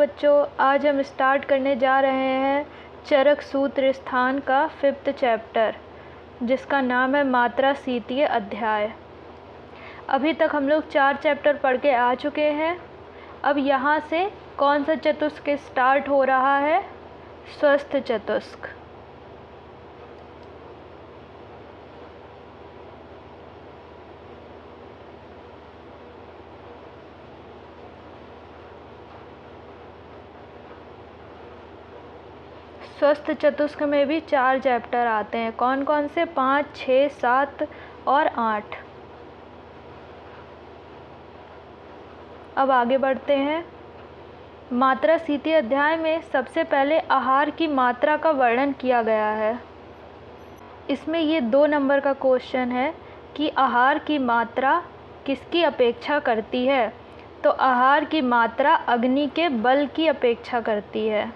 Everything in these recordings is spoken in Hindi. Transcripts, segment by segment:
बच्चों, आज हम स्टार्ट करने जा रहे हैं चरक सूत्र स्थान का 5th चैप्टर, जिसका नाम है मात्रा सीतीय अध्याय। अभी तक हम लोग 4 चैप्टर पढ़ के आ चुके हैं। अब यहाँ से कौन सा चतुष्क स्टार्ट हो रहा है? स्वस्थ चतुष्क। स्वस्थ चतुष्क में भी 4 चैप्टर आते हैं। कौन कौन से? 5, 6, 7 और 8। अब आगे बढ़ते हैं। मात्रा सीतीय अध्याय में सबसे पहले आहार की मात्रा का वर्णन किया गया है। इसमें ये 2 नंबर का क्वेश्चन है कि आहार की मात्रा किसकी अपेक्षा करती है? तो आहार की मात्रा अग्नि के बल की अपेक्षा करती है।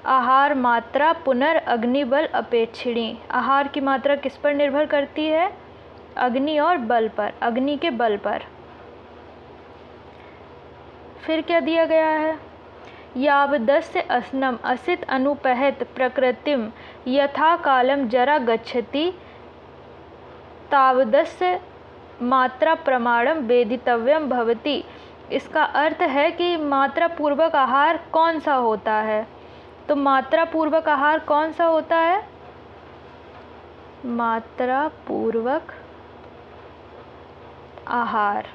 आहार मात्रा पुनर्अग्निबल अपेक्षिणी। आहार की मात्रा किस पर निर्भर करती है? अग्नि और बल पर, अग्नि के बल पर। फिर क्या दिया गया है? यावदस्य अस्नम असित अनुपहत प्रकृतिम यथा कालम जरा गच्छति तावदस्य मात्रा प्रमाणम वेदितव्यम भवति। इसका अर्थ है कि मात्रा पूर्वक आहार कौन सा होता है? तो मात्रा पूर्वक आहार कौन सा होता है? मात्रा पूर्वक आहार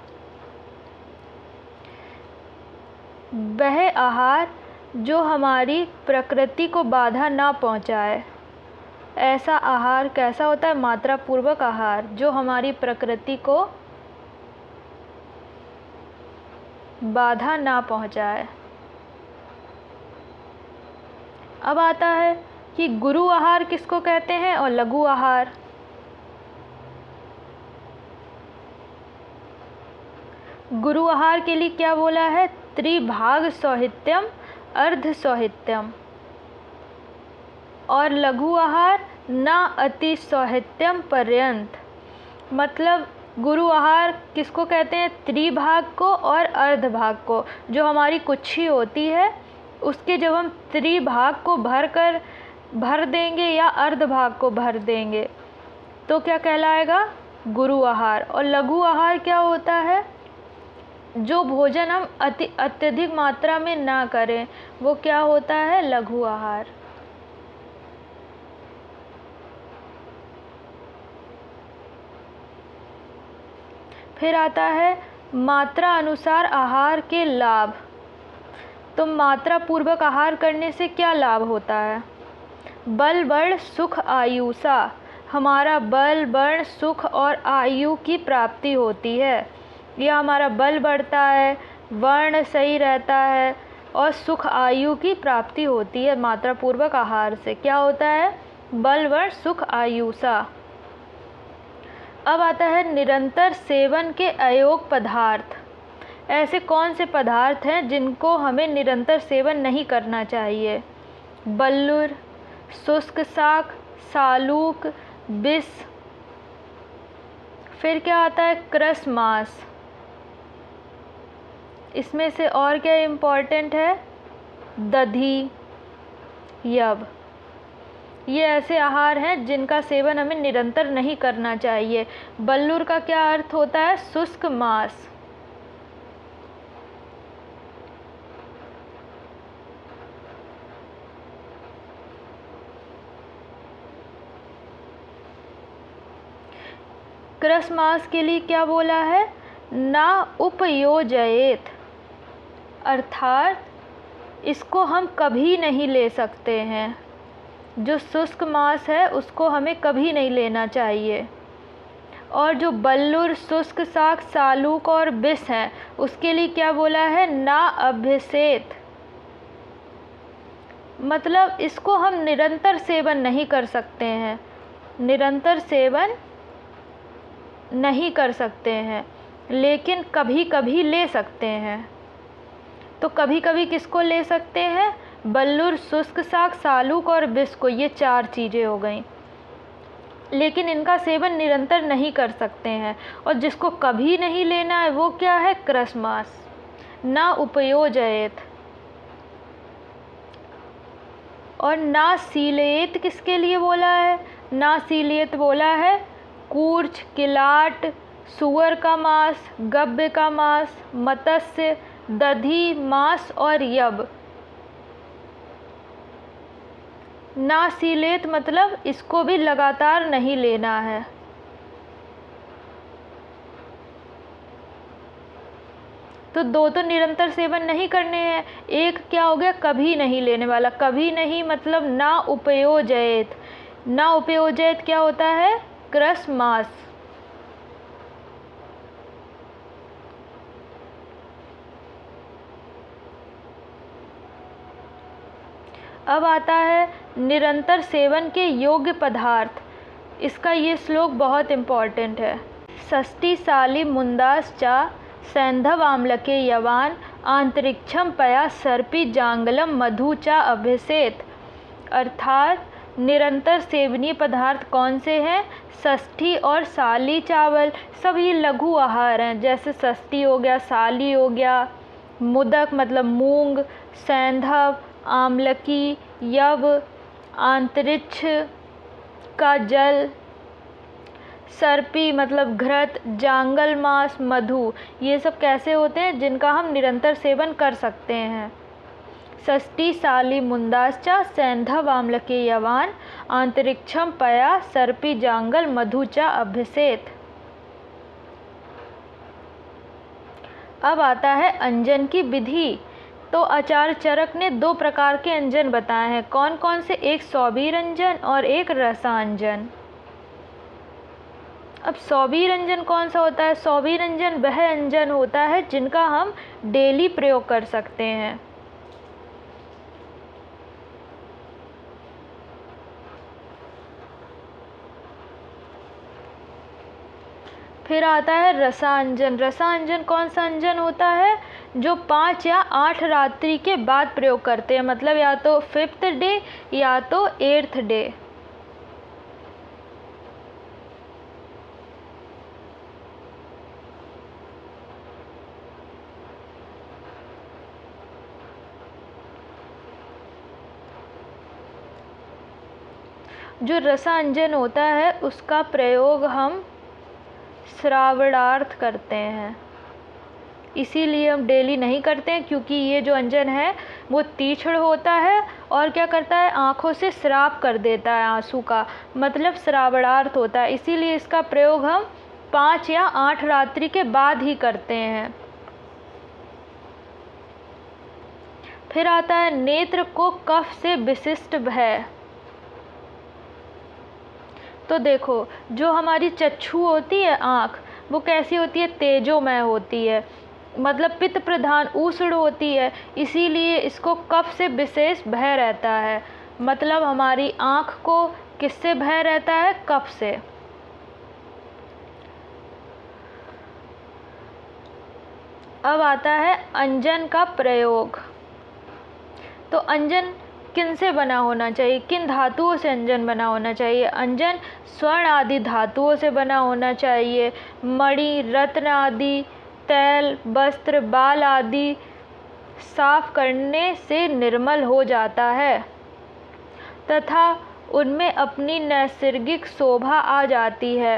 वह आहार जो हमारी प्रकृति को बाधा ना पहुंचाए। ऐसा आहार कैसा होता है? मात्रा पूर्वक आहार जो हमारी प्रकृति को बाधा ना पहुंचाए। अब आता है कि गुरु आहार किसको कहते हैं और लघु आहार। गुरु आहार के लिए क्या बोला है? त्रिभाग सौहित्यम अर्ध सौहित्यम। और लघु आहार न अति सौहित्यम पर्यंत। मतलब गुरु आहार किसको कहते हैं? त्रिभाग को और अर्ध भाग को। जो हमारी कुक्षी होती है उसके जब हम त्रिभाग को भर देंगे या अर्ध भाग को भर देंगे तो क्या कहलाएगा? गुरु आहार। और लघु आहार क्या होता है? जो भोजन हम अत्यधिक मात्रा में ना करें वो क्या होता है? लघु आहार। फिर आता है मात्रा अनुसार आहार के लाभ। तो मात्रा पूर्वक आहार करने से क्या लाभ होता है? बल वर्ण सुख आयुषा। हमारा बल वर्ण सुख और आयु की प्राप्ति होती है। या हमारा बल बढ़ता है, वर्ण सही रहता है और सुख आयु की प्राप्ति होती है मात्रा पूर्वक आहार से। क्या होता है? बल वर्ण सुख आयुषा। अब आता है निरंतर सेवन के अयोग्य पदार्थ। ऐसे कौन से पदार्थ हैं जिनको हमें निरंतर सेवन नहीं करना चाहिए? बल्लुर, शुष्क शाक, सालूक, विष। फिर क्या आता है? क्रस मांस। इसमें से और क्या इम्पोर्टेंट है? दधी, यव। ये ऐसे आहार हैं जिनका सेवन हमें निरंतर नहीं करना चाहिए। बल्लुर का क्या अर्थ होता है? शुष्क मांस। क्रस मांस के लिए क्या बोला है? ना उपयोजयेत। अर्थात इसको हम कभी नहीं ले सकते हैं। जो शुष्क मांस है उसको हमें कभी नहीं लेना चाहिए। और जो बल्लुर, शुष्क शाक, सालूक और विष है उसके लिए क्या बोला है? ना अभ्यसेत। मतलब इसको हम निरंतर सेवन नहीं कर सकते हैं। निरंतर सेवन नहीं कर सकते हैं लेकिन कभी कभी ले सकते हैं। तो कभी कभी किसको ले सकते हैं? बल्लुर, शुष्क शाक, सालूक और विष को। ये 4 चीज़ें हो गई। लेकिन इनका सेवन निरंतर नहीं कर सकते हैं। और जिसको कभी नहीं लेना है वो क्या है? क्रस मांस। न उपयोजयेत। और नासीलेत किसके लिए बोला है? नासीलेत बोला है कूर्च, किलाट, सूअर का मांस, गब्य का मांस, मत्स्य, दधी मांस और यब। नासीलेत मतलब इसको भी लगातार नहीं लेना है। तो दो तो निरंतर सेवन नहीं करने हैं, एक क्या हो गया, कभी नहीं लेने वाला। कभी नहीं मतलब ना उपयोजयेत। ना उपयोजयेत क्या होता है? क्रस मास। अब आता है निरंतर सेवन के योग्य पदार्थ। इसका ये श्लोक बहुत इम्पॉर्टेंट है। षष्ठी साली मुंदाश्चा सैंधव आम्लके यवान आंतरिक्षम पया सर्पी जांगलम मधु चा अभिषेत। अर्थात निरंतर सेवनीय पदार्थ कौन से हैं? षष्ठी और साली चावल। सब ये लघु आहार हैं, जैसे षष्ठी हो गया, साली हो गया, मुदक मतलब मूंग, सैंधव, आम्लकी, यव, अंतरिक्ष का जल, सर्पी मतलब घृत, जांगल मांस, मधु। ये सब कैसे होते हैं? जिनका हम निरंतर सेवन कर सकते हैं। षष्ठी साली मुंदाश्चा सैंधव आम्लके यवान अंतरिक्षम पया सर्पी जांगल मधु चा अभिषेत। अब आता है अंजन की विधि। तो आचार्य चरक ने दो प्रकार के अंजन बताए हैं। कौन कौन से? एक सौबीर अंजन और एक रसांजन। अब सौबीर अंजन कौन सा होता है? सौबीर अंजन वह अंजन होता है जिनका हम डेली प्रयोग कर सकते हैं। फिर आता है रसांजन। रसांजन कौन सा अंजन होता है? जो 5 या 8 रात्रि के बाद प्रयोग करते हैं, मतलब या तो 5th डे या तो 8th डे। जो रसांजन होता है उसका प्रयोग हम श्रावणार्थ करते हैं, इसीलिए हम डेली नहीं करते हैं, क्योंकि ये जो अंजन है वो तीक्ष्ण होता है और क्या करता है, आँखों से श्राप कर देता है आंसू का, मतलब श्रावणार्थ होता है। इसीलिए इसका प्रयोग हम 5 या 8 रात्रि के बाद ही करते हैं। फिर आता है नेत्र को कफ से विशिष्ट भय। तो देखो, जो हमारी चक्षु होती है, आँख, वो कैसी होती है? तेजोमय होती है, मतलब पित्त प्रधान उष्ण होती है, इसीलिए इसको कफ से विशेष भय रहता है। मतलब हमारी आँख को किससे भय रहता है? कफ से। अब आता है अंजन का प्रयोग। तो अंजन किन से बना होना चाहिए? किन धातुओं से अंजन बना होना चाहिए? अंजन स्वर्ण आदि धातुओं से बना होना चाहिए। मणि, रत्न आदि, तैल, वस्त्र, बाल आदि साफ करने से निर्मल हो जाता है तथा उनमें अपनी नैसर्गिक शोभा आ जाती है।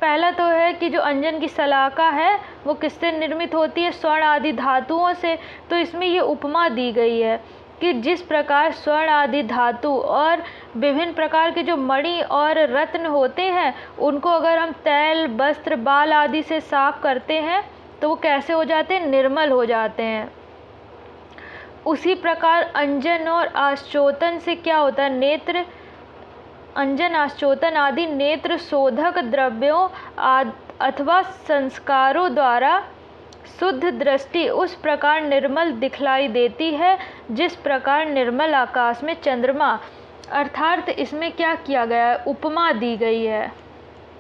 पहला तो है कि जो अंजन की सलाका है वो किससे निर्मित होती है? स्वर्ण आदि धातुओं से। तो इसमें ये उपमा दी गई है कि जिस प्रकार स्वर्ण आदि धातु और विभिन्न प्रकार के जो मणि और रत्न होते हैं, उनको अगर हम तैल, वस्त्र, बाल आदि से साफ करते हैं तो वो कैसे हो जाते हैं? निर्मल हो जाते हैं। उसी प्रकार अंजन और आश्चोतन से क्या होता है? नेत्र, अंजन, आश्चोतन आदि नेत्र शोधक द्रव्यों अथवा संस्कारों द्वारा शुद्ध दृष्टि उस प्रकार निर्मल दिखलाई देती है जिस प्रकार निर्मल आकाश में चंद्रमा। अर्थात इसमें क्या किया गया है? उपमा दी गई है।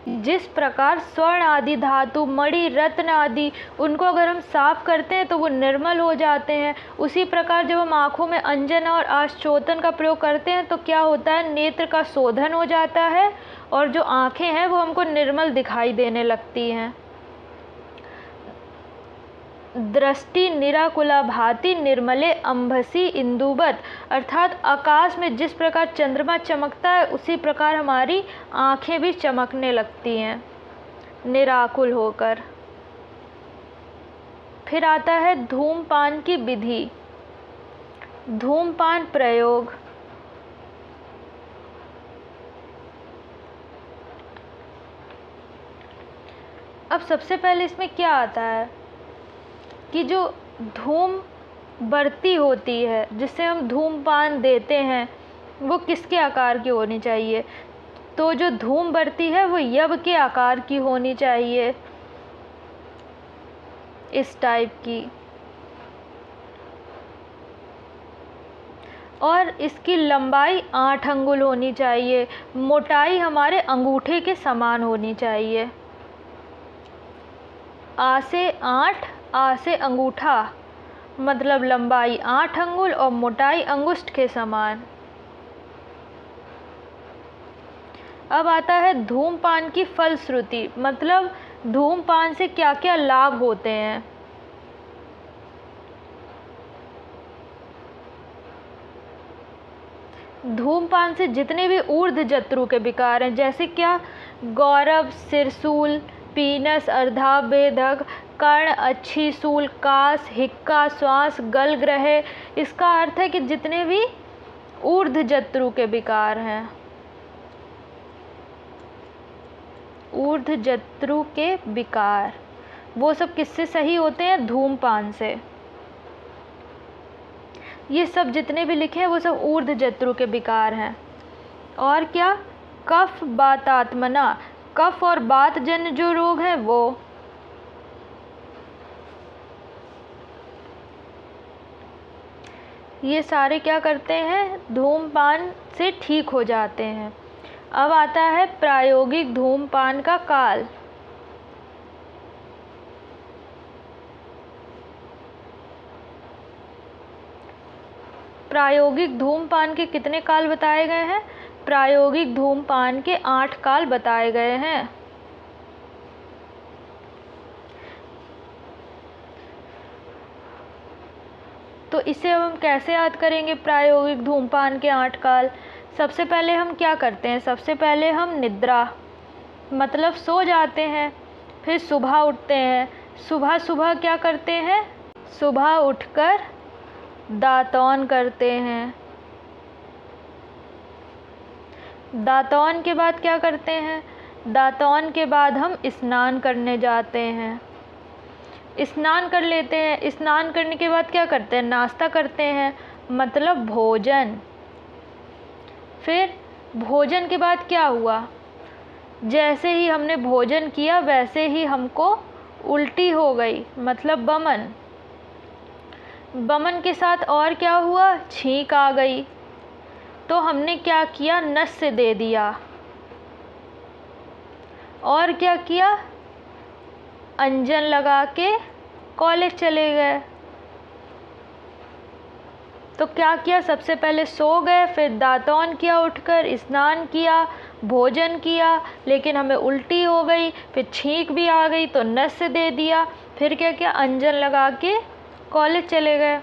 जिस प्रकार स्वर्ण आदि धातु, मणि, रत्न आदि, उनको अगर हम साफ करते हैं तो वो निर्मल हो जाते हैं, उसी प्रकार जब हम आँखों में अंजन और आश्चोतन का प्रयोग करते हैं तो क्या होता है? नेत्र का शोधन हो जाता है और जो आँखें हैं वो हमको निर्मल दिखाई देने लगती हैं। दृष्टि निराकुला भाति निर्मले अंभसी इंदुवत, अर्थात आकाश में जिस प्रकार चंद्रमा चमकता है उसी प्रकार हमारी आँखें भी चमकने लगती हैं निराकुल होकर। फिर आता है धूमपान की विधि। धूमपान प्रयोग। अब सबसे पहले इसमें क्या आता है कि जो धूम बढ़ती होती है जिससे हम धूमपान देते हैं वो किसके आकार की होनी चाहिए? तो जो धूम बढ़ती है वो यव के आकार की होनी चाहिए, इस टाइप की। और इसकी लंबाई 8 अंगुल होनी चाहिए, मोटाई हमारे अंगूठे के समान होनी चाहिए। आ से 8, आ से अंगूठा, मतलब लंबाई 8 अंगुल और मोटाई अंगुष्ठ के समान। अब आता है धूमपान की फलश्रुति, मतलब धूमपान से क्या क्या लाभ होते हैं। धूमपान से जितने भी ऊर्ध्व जत्रु के विकार हैं, जैसे क्या, गौरव, सिरसूल, पीनस, अर्धाभेदक, कर्ण, अच्छी सूल, कास, हिक्का, श्वास, गलग्रह, इसका अर्थ है कि जितने भी ऊर्ध्व जत्रु के विकार हैं, ऊर्ध्व जत्रु के विकार, वो सब किससे सही होते हैं? धूमपान से। ये सब जितने भी लिखे हैं वो सब ऊर्ध्व जत्रु के विकार हैं। और क्या? कफ बातात्मना, कफ और बात जन्य जो रोग हैं वो। ये सारे क्या करते हैं? धूमपान से ठीक हो जाते हैं। अब आता है प्रायोगिक धूमपान का काल। प्रायोगिक धूमपान के कितने काल बताए गए हैं? प्रायोगिक धूमपान के 8 काल बताए गए हैं। तो इसे हम कैसे याद करेंगे? प्रायोगिक धूमपान के 8 काल। सबसे पहले हम क्या करते हैं? सबसे पहले हम निद्रा, मतलब सो जाते हैं, फिर सुबह उठते हैं। सुबह सुबह क्या करते हैं? सुबह उठकर दातौन करते हैं। दातौन के बाद क्या करते हैं? दातौन के बाद हम स्नान करने जाते हैं, स्नान कर लेते हैं। स्नान करने के बाद क्या करते हैं? नाश्ता करते हैं, मतलब भोजन। फिर भोजन के बाद क्या हुआ? जैसे ही हमने भोजन किया वैसे ही हमको उल्टी हो गई, मतलब बमन। बमन के साथ और क्या हुआ? छींक आ गई। तो हमने क्या किया? नस से दे दिया। और क्या किया? अंजन लगा के कॉलेज चले गए। तो क्या किया? सबसे पहले सो गए, फिर दातौन किया, उठकर स्नान किया, भोजन किया, लेकिन हमें उल्टी हो गई, फिर छींक भी आ गई तो नस से दे दिया, फिर क्या किया? अंजन लगा के कॉलेज चले गए।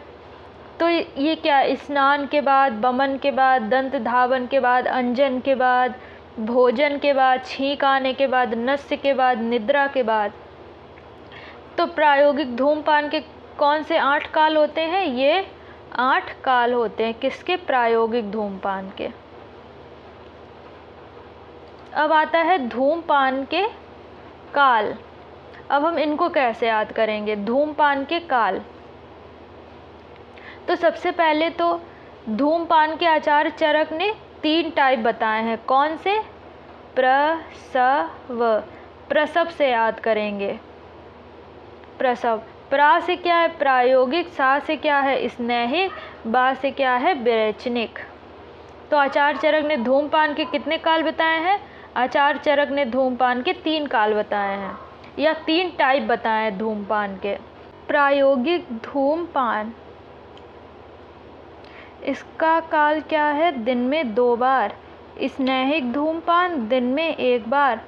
तो ये क्या? स्नान के बाद, बमन के बाद, दंत धावन के बाद, अंजन के बाद, भोजन के बाद, छींक आने के बाद, नस्य के बाद, निद्रा के बाद। तो प्रायोगिक धूमपान के कौन से 8 काल होते हैं? ये 8 काल होते हैं। किसके? प्रायोगिक धूमपान के। अब आता है धूमपान के काल। अब हम इनको कैसे याद करेंगे? धूमपान के काल। तो सबसे पहले तो धूमपान के आचार्य चरक ने 3 टाइप बताए हैं। कौन से? प्रसव। प्रसव से याद करेंगे। प्रसव। प्रा से क्या है? प्रायोगिक। सा से क्या है? स्नेहिक। बा से क्या है? विरेचनिक। तो आचार्य चरक ने धूमपान के कितने काल बताए हैं? आचार्य चरक ने धूमपान के 3 काल बताए हैं, या 3 टाइप बताए हैं धूमपान के। प्रायोगिक धूमपान, इसका काल क्या है? दिन में 2 बार। स्नेहिक धूमपान दिन में 1 बार।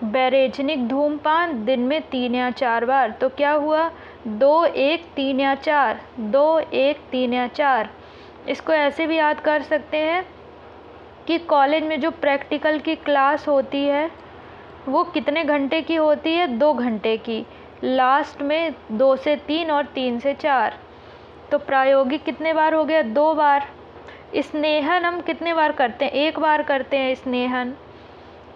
विरेचनिक धूमपान दिन में 3 या 4 बार। तो क्या हुआ? 2 1 3 या 4, 2 1 3 या 4। इसको ऐसे भी याद कर सकते हैं कि कॉलेज में जो प्रैक्टिकल की क्लास होती है वो कितने घंटे की होती है, 2 घंटे की। लास्ट में 2 से 3 और 3 से 4। तो प्रायोगिक कितने बार हो गया, 2 बार। स्नेहन हम कितने बार करते हैं, 1 बार करते हैं स्नेहन।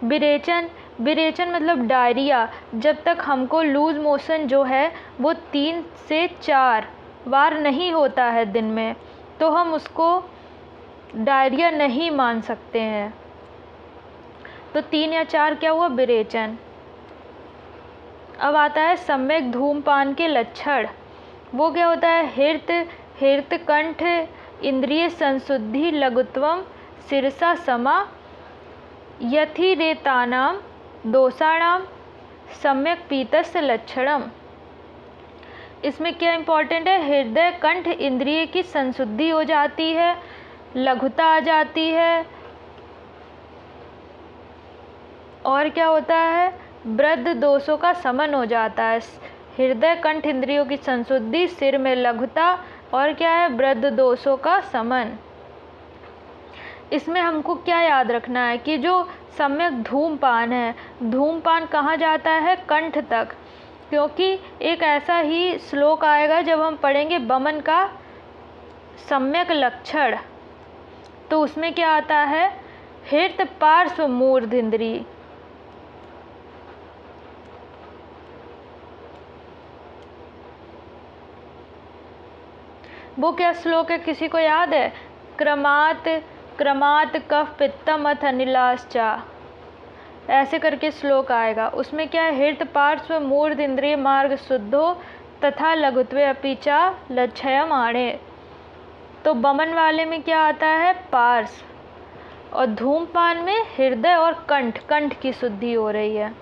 विरेचन, विरेचन मतलब डायरिया। जब तक हमको लूज मोशन जो है वो 3 से 4 बार नहीं होता है दिन में, तो हम उसको डायरिया नहीं मान सकते हैं। तो 3 या 4 क्या हुआ, विरेचन। अब आता है सम्यक धूमपान के लक्षण। वो क्या होता है, हृत कंठ इंद्रिय संशुद्धि लघुत्वम शिरसा समा यथिरेतानां दोषाणां सम्यक पीतस्य लक्षणम। इसमें क्या इंपॉर्टेंट है, हृदय कंठ इंद्रिय की संशुद्धि हो जाती है, लघुता आ जाती है, और क्या होता है, वृद्ध दोषों का समन हो जाता है। हृदय कंठ इंद्रियों की संशुद्धि, सिर में लघुता, और क्या है, वृद्ध दोषों का समन। इसमें हमको क्या याद रखना है कि जो सम्यक धूमपान है, धूमपान कहाँ जाता है, कंठ तक। क्योंकि एक ऐसा ही श्लोक आएगा जब हम पढ़ेंगे बमन का सम्यक लक्षण, तो उसमें क्या आता है, हृत पार्श्व मूर्धइंद्री। वो क्या श्लोक है, किसी को याद है, क्रमात कफ पित्तम अथ अनिलाश्चा, ऐसे करके श्लोक आएगा। उसमें क्या है, हृत पार्श्व मूर्ध इंद्रिय मार्ग शुद्धो तथा लघुत्वे अपीचा लक्षयम आणे। तो बमन वाले में क्या आता है, पार्श्व, और धूमपान में हृदय और कंठ की शुद्धि हो रही है।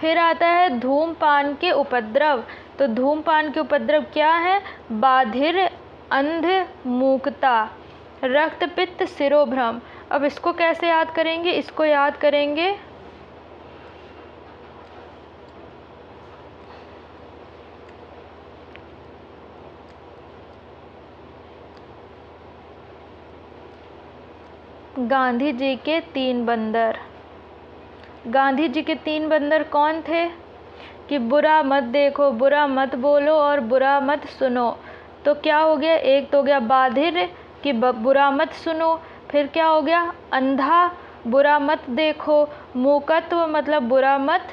फिर आता है धूमपान के उपद्रव। तो धूमपान के उपद्रव क्या है, बाधिर, अंध, मूकता, रक्तपित्त, शिरोभ्रम। अब इसको कैसे याद करेंगे, इसको याद करेंगे गांधी जी के 3 बंदर। गांधी जी के 3 बंदर कौन थे कि बुरा मत देखो, बुरा मत बोलो और बुरा मत सुनो। तो क्या हो गया, एक तो हो गया बाधिर कि बुरा मत सुनो, फिर क्या हो गया, अंधा, बुरा मत देखो, मूकत्व मतलब बुरा मत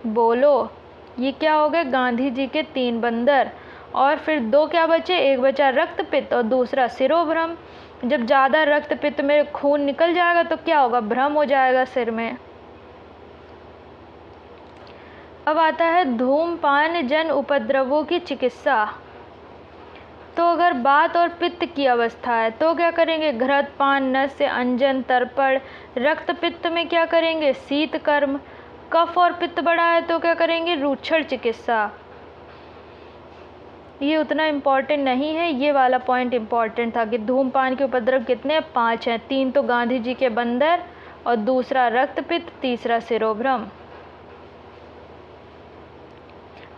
बोलो। ये क्या हो गए, गांधी जी के 3 बंदर। और फिर 2 क्या बचे, एक बचा रक्तपित्त और दूसरा शिरोभ्रम। जब ज़्यादा रक्तपित्त में खून निकल जाएगा तो क्या होगा, भ्रम हो जाएगा सिर में। अब आता है धूमपान जन उपद्रवों की चिकित्सा। तो अगर बात और पित्त की अवस्था है तो क्या करेंगे, घृत पान, नस्य, अंजन, तर्पण। रक्तपित्त में क्या करेंगे, शीत कर्म। कफ और पित्त बढ़ा है तो क्या करेंगे, रूक्षण चिकित्सा। ये उतना इम्पोर्टेंट नहीं है, ये वाला पॉइंट इम्पोर्टेंट था कि धूमपान के उपद्रव कितने, 5 हैं। 3 तो गांधी जी के बंदर, और दूसरा रक्तपित्त, तीसरा शिरोभ्रम।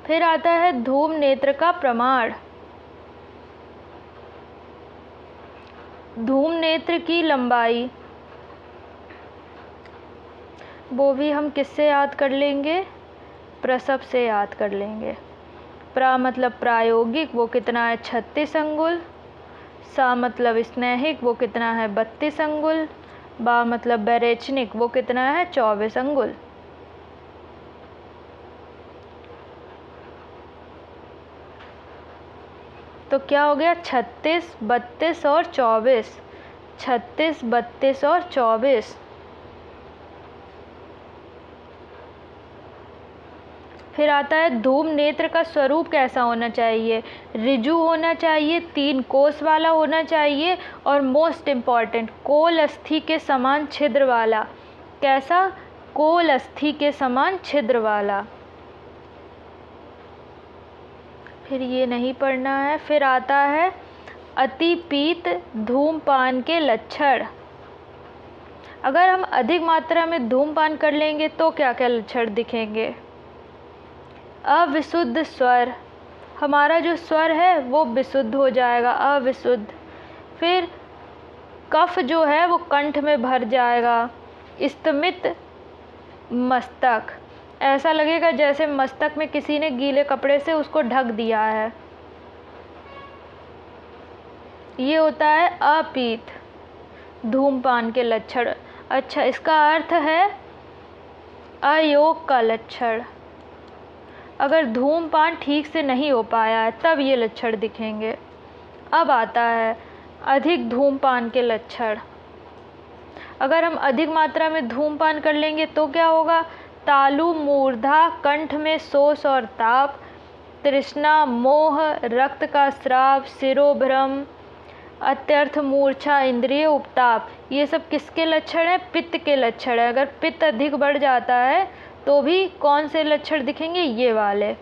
फिर आता है धूम नेत्र का प्रमाण। धूम नेत्र की लंबाई, वो भी हम किससे याद कर लेंगे, प्रसव से याद कर लेंगे। प्रा मतलब प्रायोगिक, वो कितना है, 36 अंगुल। सा मतलब स्नेहिक, वो कितना है, 32 अंगुल। बा मतलब बैरेचनिक, वो कितना है, 24 अंगुल। तो क्या हो गया, 36, 32 और 24। 36, 32 और 24। फिर आता है धूम नेत्र का स्वरूप कैसा होना चाहिए, ऋजु होना चाहिए, 3 कोस वाला होना चाहिए, और मोस्ट इम्पॉर्टेंट कोल अस्थि के समान छिद्र वाला। कैसा, कोल अस्थि के समान छिद्र वाला। फिर ये नहीं पढ़ना है। फिर आता है अतिपीत धूमपान के लक्षण। अगर हम अधिक मात्रा में धूमपान कर लेंगे तो क्या क्या लक्षण दिखेंगे। अविशुद्ध स्वर, हमारा जो स्वर है वो विशुद्ध हो जाएगा, अविशुद्ध। फिर कफ जो है वो कंठ में भर जाएगा। स्तिमित मस्तक, ऐसा लगेगा जैसे मस्तक में किसी ने गीले कपड़े से उसको ढक दिया है। ये होता है अपीत, धूमपान के लक्षण। अच्छा, इसका अर्थ है अयोग का लक्षण। अगर धूमपान ठीक से नहीं हो पाया है तब ये लक्षण दिखेंगे। अब आता है अधिक धूमपान के लक्षण। अगर हम अधिक मात्रा में धूमपान कर लेंगे तो क्या होगा? तालु, मूर्धा, कंठ में शोष और ताप, तृष्णा, मोह, रक्त का स्राव, शिरोभ्रम, अत्यर्थ मूर्छा, इंद्रिय उपताप। ये सब किसके लक्षण हैं? पित्त के लक्षण है। अगर पित्त अधिक बढ़ जाता है तो भी कौन से लक्षण दिखेंगे? ये वाले।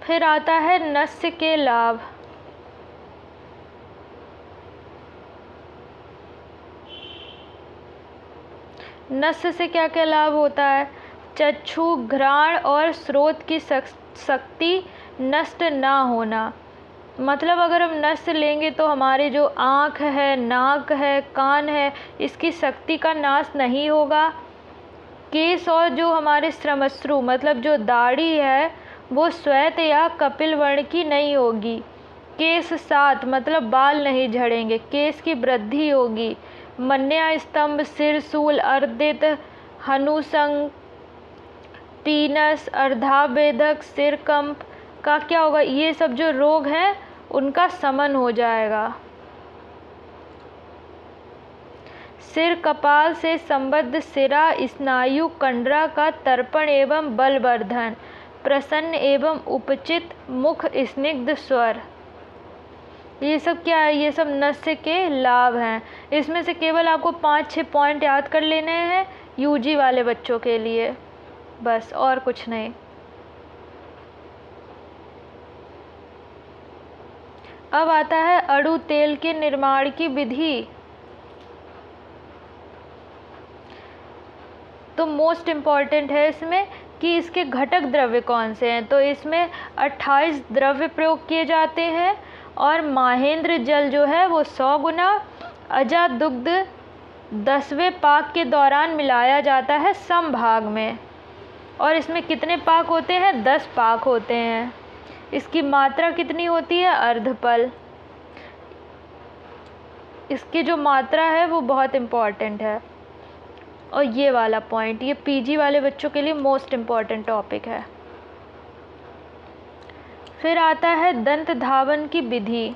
फिर आता है नस्य के लाभ। नस्य से क्या क्या लाभ होता है? चक्षु, घ्राण और स्रोत की शक्ति नष्ट ना होना। मतलब अगर हम नस्य लेंगे तो हमारे जो आँख है, नाक है, कान है, इसकी शक्ति का नाश नहीं होगा। केश और जो हमारे श्रमश्रु मतलब जो दाढ़ी है वो श्वेत या कपिल वर्ण की नहीं होगी। केश सात मतलब बाल नहीं झड़ेंगे, केश की वृद्धि होगी। मन्या स्तंभ, सिर शूल, अर्दित, हनुसंग, पीनस, अर्धाभेदक, सिर कंप का क्या होगा? ये सब जो रोग हैं उनका शमन हो जाएगा। सिर कपाल से संबद्ध सिरा, स्नायु, कंडरा का तर्पण एवं बलवर्धन, प्रसन्न एवं उपचित मुख, स्निग्ध स्वर। ये सब क्या है? ये सब नस्य के लाभ हैं। इसमें से केवल आपको 5-6 पॉइंट याद कर लेने हैं यूजी वाले बच्चों के लिए, बस, और कुछ नहीं। अब आता है अड़ू तेल के निर्माण की विधि। तो मोस्ट इम्पॉर्टेंट है इसमें कि इसके घटक द्रव्य कौन से हैं। तो इसमें 28 द्रव्य प्रयोग किए जाते हैं और माहेंद्र जल जो है वो 100 गुना, अजा दुग्ध 10वें पाक के दौरान मिलाया जाता है समभाग में। और इसमें कितने पाक होते हैं? 10 पाक होते हैं। इसकी मात्रा कितनी होती है? अर्धपल। इसकी जो मात्रा है वो बहुत इम्पॉर्टेंट है। और ये वाला पॉइंट, ये पीजी वाले बच्चों के लिए मोस्ट इम्पॉर्टेंट टॉपिक है। फिर आता है दंत धावन की विधि।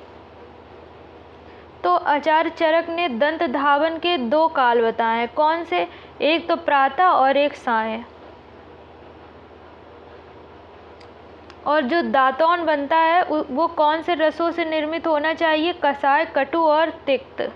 तो आचार्य चरक ने दंत धावन के 2 काल बताए हैं। कौन से? एक तो प्रातः और एक सायं। और जो दातौन बनता है वो कौन से रसों से निर्मित होना चाहिए? कसाय, कटु और तिक्त।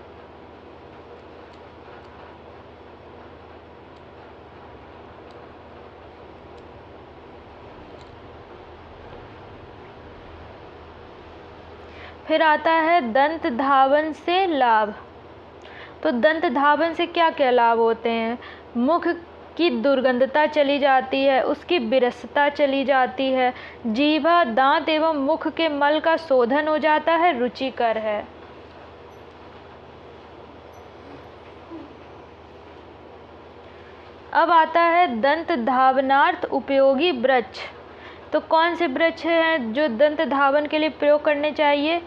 फिर आता है दंत धावन से लाभ। तो दंत धावन से क्या क्या लाभ होते हैं? मुख की दुर्गंधता चली जाती है, उसकी विरसता चली जाती है, जीवा, दांत एवं मुख के मल का शोधन हो जाता है, रुचिकर है। अब आता है दंत धावनार्थ उपयोगी वृक्ष। तो कौन से वृक्ष हैं जो दंत धावन के लिए प्रयोग करने चाहिए?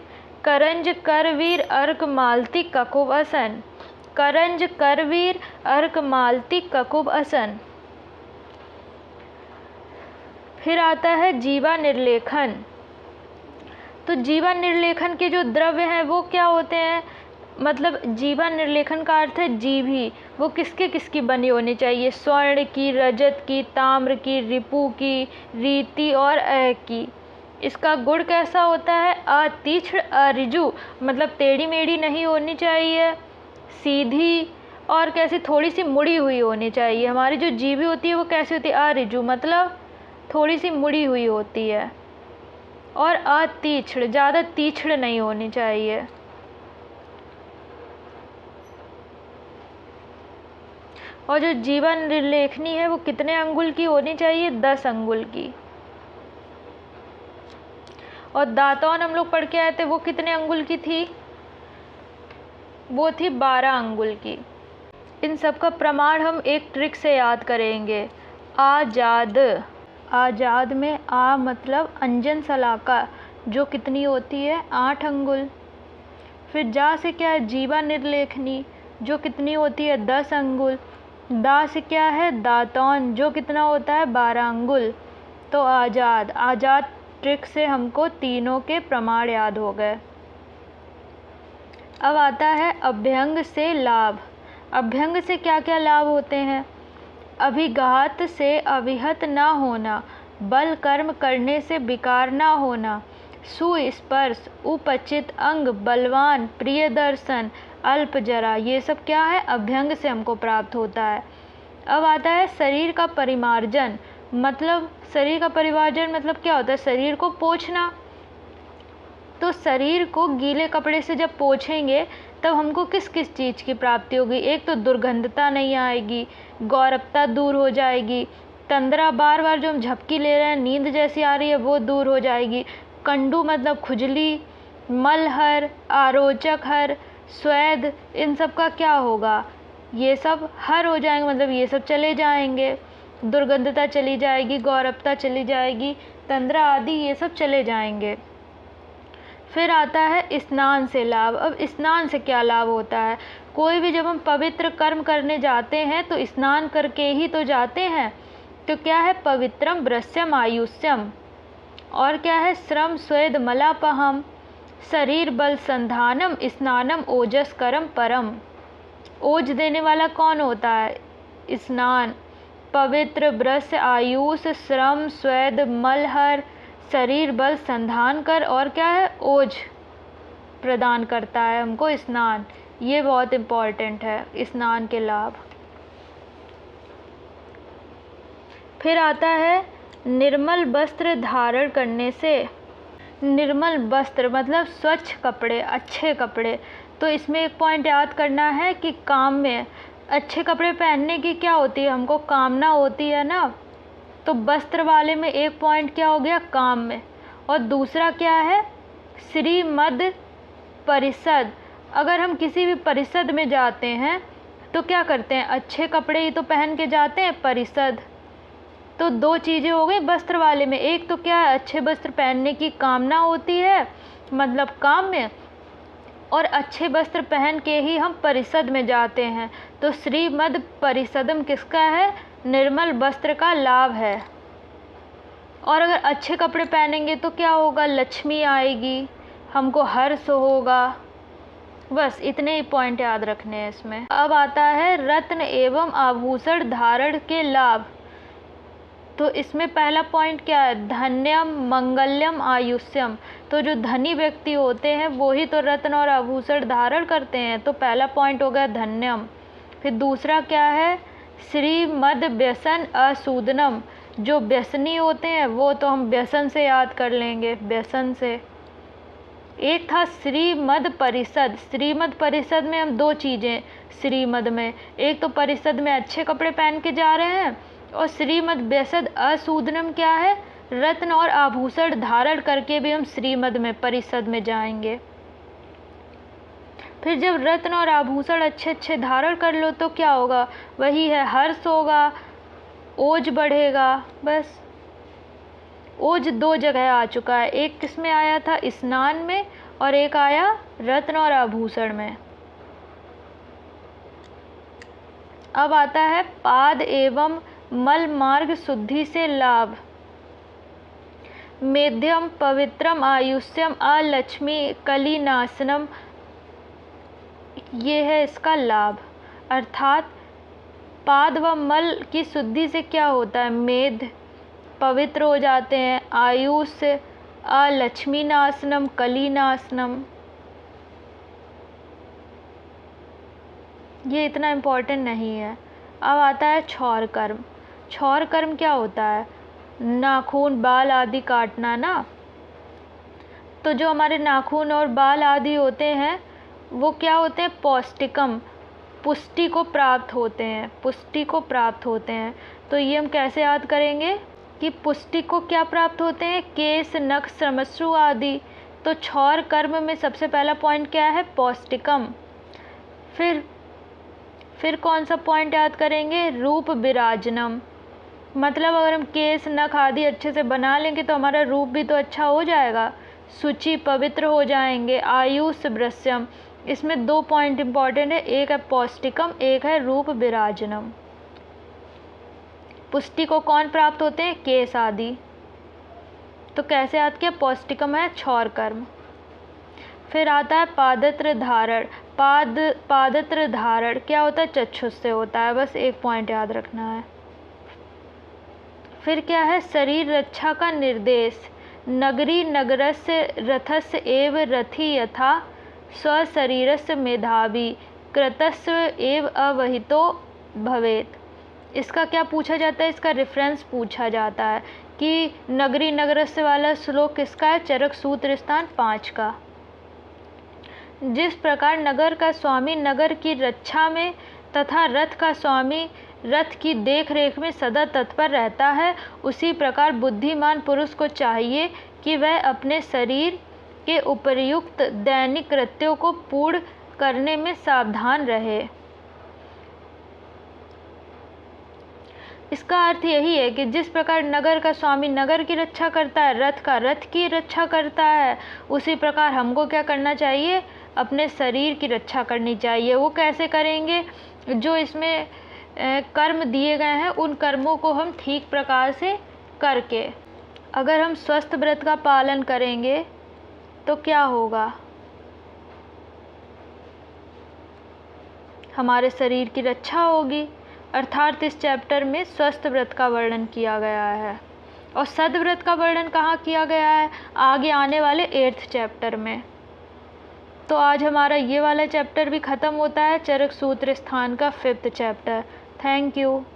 करंज, करवीर, अर्क, मालती, ककुभ, असन। करंज, करवीर, अर्क, मालती, ककुभ, असन। फिर आता है जीवा निर्लेखन। तो जीवा निर्लेखन के जो द्रव्य हैं वो क्या होते हैं? मतलब जीवा निर्लेखन का अर्थ है जीभी। वो किसके किसकी बनी होनी चाहिए? स्वर्ण की, रजत की, ताम्र की, रिपु की, रीति और अय की। इसका गुण कैसा होता है? अतीक्ष्ण, अरिजु, मतलब टेढ़ी मेढ़ी नहीं होनी चाहिए, सीधी और कैसी थोड़ी सी मुड़ी हुई होनी चाहिए। हमारी जो जीभी होती है वो कैसी होती है? अरिजु, मतलब थोड़ी सी मुड़ी हुई होती है। और अतीक्ष्ण, ज़्यादा तीक्ष्ण नहीं होनी चाहिए। और जो जीवा निर्लेखनी है वो कितने अंगुल की होनी चाहिए? 10 अंगुल की। और दातौन हम लोग पढ़ के आए थे, वो कितने अंगुल की थी? वो थी 12 अंगुल की। इन सब का प्रमाण हम एक ट्रिक से याद करेंगे। आजाद, आजाद में आ मतलब अंजन सलाका, जो कितनी होती है? 8 अंगुल। फिर जा से क्या है? जीवा निर्लेखनी, जो कितनी होती है? 10 अंगुल। दा से क्या है? दातौन, जो कितना होता है? 12 अंगुल। तो आजाद, आजाद ट्रिक से हमको तीनों के प्रमाण याद हो गए। अब आता है अभ्यंग से लाभ। अभ्यंग से क्या क्या लाभ होते हैं? अभिघात से अविहत ना होना, बल कर्म करने से विकार ना होना, सुस्पर्श, उपचित अंग, बलवान, प्रिय दर्शन, अल्प जरा, ये सब क्या है? अभ्यंग से हमको प्राप्त होता है। अब आता है शरीर का परिमार्जन। मतलब शरीर का परिमार्जन मतलब क्या होता है? शरीर को पोंछना। तो शरीर को गीले कपड़े से जब पोंछेंगे तब हमको किस किस चीज़ की प्राप्ति होगी? एक तो दुर्गंधता नहीं आएगी, गौरवता दूर हो जाएगी, तंद्रा बार बार जो हम झपकी ले रहे हैं, नींद जैसी आ रही है, वो दूर हो जाएगी, कंडू मतलब खुजली, मलहर, आरोचक हर, स्वेद, इन सब का क्या होगा? ये सब हर हो जाएंगे, मतलब ये सब चले जाएंगे, दुर्गंधता चली जाएगी, गौरवता चली जाएगी, तंद्रा आदि ये सब चले जाएंगे। फिर आता है स्नान से लाभ। अब स्नान से क्या लाभ होता है? कोई भी जब हम पवित्र कर्म करने जाते हैं तो स्नान करके ही तो जाते हैं। तो क्या है? पवित्रम ब्रस्यम आयुष्यम, और क्या है? श्रम स्वेद मलापहम, शरीर बल संधानम, स्नानम ओजस्करम परम। ओज देने वाला कौन होता है? स्नान। पवित्र ब्रस्य आयुष, श्रम स्वेद मलहर, शरीर बल संधान कर, और क्या है? ओज प्रदान करता है हमको स्नान। ये बहुत इम्पॉर्टेंट है स्नान के लाभ। फिर आता है निर्मल वस्त्र धारण करने से। निर्मल वस्त्र मतलब स्वच्छ कपड़े, अच्छे कपड़े। तो इसमें एक पॉइंट याद करना है कि काम में अच्छे कपड़े पहनने की क्या होती है? हमको कामना होती है ना। तो वस्त्र वाले में एक पॉइंट क्या हो गया? काम में। और दूसरा क्या है? श्रीमद परिषद। अगर हम किसी भी परिषद में जाते हैं तो क्या करते हैं? अच्छे कपड़े ही तो पहन के जाते हैं परिषद। तो दो चीज़ें हो गई वस्त्र वाले में। एक तो क्या है? अच्छे वस्त्र पहनने की कामना होती है, मतलब काम में, और अच्छे वस्त्र पहन के ही हम परिषद में जाते हैं। तो श्रीमद परिषदम किसका है? निर्मल वस्त्र का लाभ है। और अगर अच्छे कपड़े पहनेंगे तो क्या होगा? लक्ष्मी आएगी, हमको हर्ष होगा। बस इतने ही पॉइंट याद रखने हैं इसमें। अब आता है रत्न एवं आभूषण धारण के लाभ। तो इसमें पहला पॉइंट क्या है? धन्यम मंगल्यम आयुष्यम। तो जो धनी व्यक्ति होते हैं वो ही तो रत्न और आभूषण धारण करते हैं। तो पहला पॉइंट हो गया धन्यम। फिर दूसरा क्या है? श्रीमद व्यसन असूदनम। जो व्यसनी होते हैं वो तो हम व्यसन से याद कर लेंगे, व्यसन से। एक था श्रीमद परिषद। श्रीमद परिषद में हम दो चीज़ें श्रीमद में, एक तो परिषद में अच्छे कपड़े पहन के जा रहे हैं, और श्रीमद व्यसद असूदनम क्या है? रत्न और आभूषण धारण करके भी हम श्रीमद में परिषद में जाएंगे। फिर जब रत्न और आभूषण अच्छे अच्छे धारण कर लो तो क्या होगा? वही है हर्ष होगा, ओज बढ़ेगा। बस ओज दो जगह आ चुका है, एक किस में आया था? स्नान में, और एक आया रत्न और आभूषण में। अब आता है पाद एवं मल मार्ग शुद्धि से लाभ। मेध्यम पवित्रम आयुष्यम अलक्ष्मी कलिनाशनम, ये है इसका लाभ। अर्थात पाद व मल की शुद्धि से क्या होता है? मेध पवित्र हो जाते हैं, आयुष अलक्ष्मी नाशनम कलिनाशनम। ये इतना इम्पोर्टेंट नहीं है। अब आता है क्षौर कर्म। क्षौर कर्म क्या होता है? नाखून बाल आदि काटना ना। तो जो हमारे नाखून और बाल आदि होते हैं वो क्या होते हैं? पौष्टिकम, पुष्टि को प्राप्त होते हैं, पुष्टि को प्राप्त होते हैं। तो ये हम कैसे याद करेंगे कि पुष्टि को क्या प्राप्त होते हैं? केश, नख, श्रमश्रु आदि। तो क्षौर कर्म में सबसे पहला पॉइंट क्या है? पौष्टिकम। फिर कौन सा पॉइंट याद करेंगे? रूप विराजनम। मतलब अगर हम केश, नख आदि अच्छे से बना लेंगे तो हमारा रूप भी तो अच्छा हो जाएगा, शुचि पवित्र हो जाएंगे। आयुष वृश्यम, इसमें 2 पॉइंट इंपॉर्टेंट है, एक है पौष्टिकम, एक है रूप विराजनम। पुष्टि को कौन प्राप्त होते हैं? केश आदि। तो कैसे याद किया? पौष्टिकम है क्षौर कर्म। फिर आता है पादत्र धारण। पादत्र धारण क्या होता है? चक्षुष से होता है, बस एक पॉइंट याद रखना है। फिर क्या है? शरीर रक्षा का निर्देश। नगरी नगरस्य रथस्य एव रथी यथा स्वशरीरस्य मेधावी कृतस्य एव अवहितो भवेत। इसका क्या पूछा जाता है? इसका रेफरेंस पूछा जाता है कि नगरी नगरस्य वाला श्लोक किसका है? चरक सूत्र स्थान 5 का। जिस प्रकार नगर का स्वामी नगर की रक्षा में तथा रथ का स्वामी रथ की देख रेख में सदा तत्पर रहता है, उसी प्रकार बुद्धिमान पुरुष को चाहिए कि वह अपने शरीर के उपर्युक्त दैनिक कृत्यों को पूर्ण करने में सावधान रहे। इसका अर्थ यही है कि जिस प्रकार नगर का स्वामी नगर की रक्षा करता है, रथ का रथ की रक्षा करता है, उसी प्रकार हमको क्या करना चाहिए? अपने शरीर की रक्षा करनी चाहिए। वो कैसे करेंगे? जो इसमें कर्म दिए गए हैं उन कर्मों को हम ठीक प्रकार से करके। अगर हम स्वस्थ व्रत का पालन करेंगे तो क्या होगा? हमारे शरीर की रक्षा होगी। अर्थात इस चैप्टर में स्वस्थ व्रत का वर्णन किया गया है। और सद्व्रत का वर्णन कहाँ किया गया है? आगे आने वाले 8th चैप्टर में। तो आज हमारा ये वाला चैप्टर भी ख़त्म होता है, चरक सूत्र स्थान का 5th चैप्टर। Thank you.